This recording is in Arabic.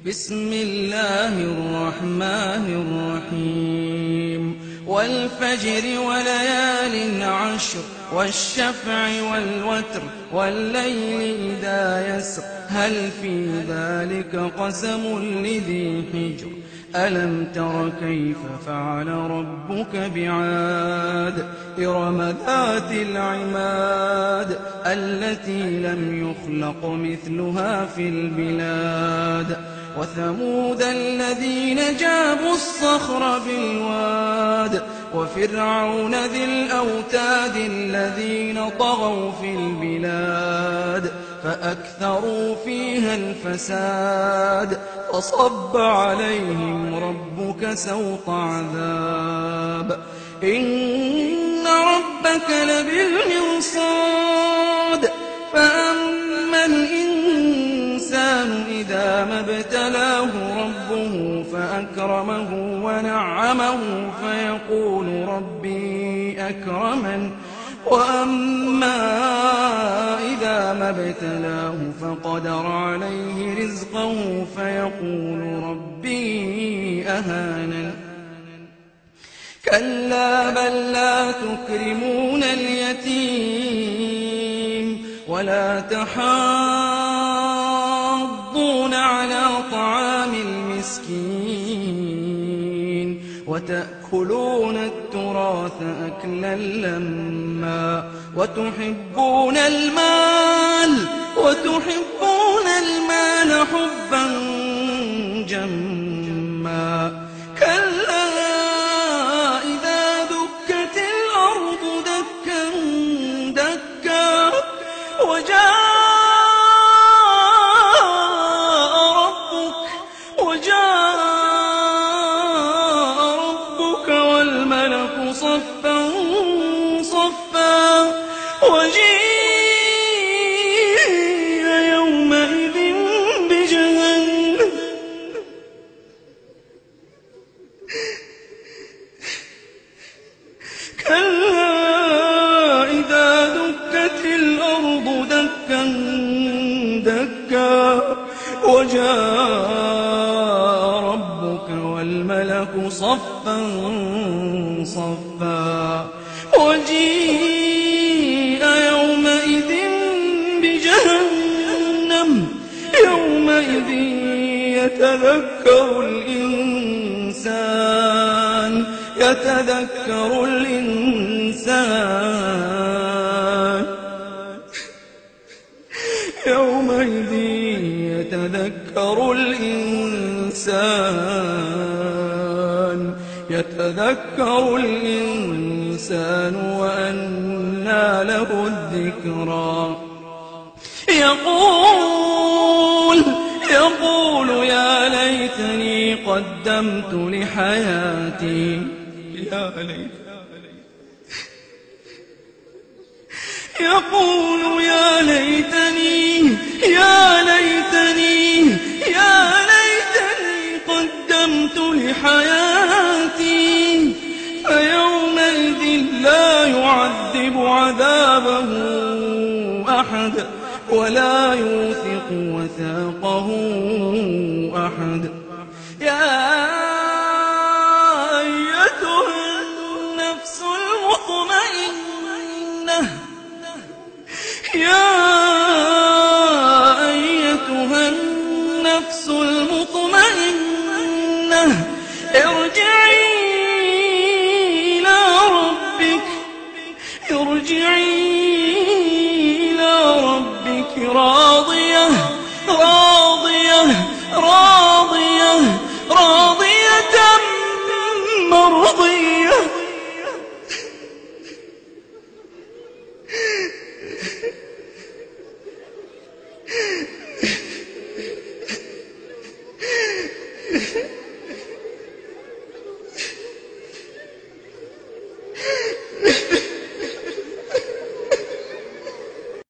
بسم الله الرحمن الرحيم والفجر وليال عشر والشفع والوتر والليل إذا يسر هل في ذلك قسم لذي حجر ألم تر كيف فعل ربك بعاد إرم ذات العماد التي لم يخلق مثلها في البلاد وثمود الذين جابوا الصخر بالواد وفرعون ذي الأوتاد الذين طغوا في البلاد فأكثروا فيها الفساد فصب عليهم ربك سوط عذاب إن ربك لبالمرصاد فأما الإنسان إذا ما ابتلاه ربه فأكرمه ونعمه فيقول ربي أكرمن وأما إذا ما ابتلاه فقدر عليه رزقه فيقول ربي أهانن كلا بل لا تكرمون اليتيم ولا تحاضون على طعام المسكين وتأكلون التراث أكلا لما وتحبون المال حبا جما كلا إذا دكت الأرض دكا دكا وجاء ربك والملك صفا صفا وجيء يومئذ بجهنم كلا إذا دكت الأرض دكا دكا وجاء ربك والملك صفا صفا وجيء يومئذ بجهنم يومئذ يتذكر الإنسان يومئذ يتذكر الإنسان وأنى له الذكرى يقول يا ليتني قدمت لحياتي يقول يا ليتني قدمت لحياتي فيومئذ لا يعذب عذابه أحد ولا يوثق وثاقه أحد يا أيتها النفس المطمئنة ارجعي إلى ربك راضية مرضية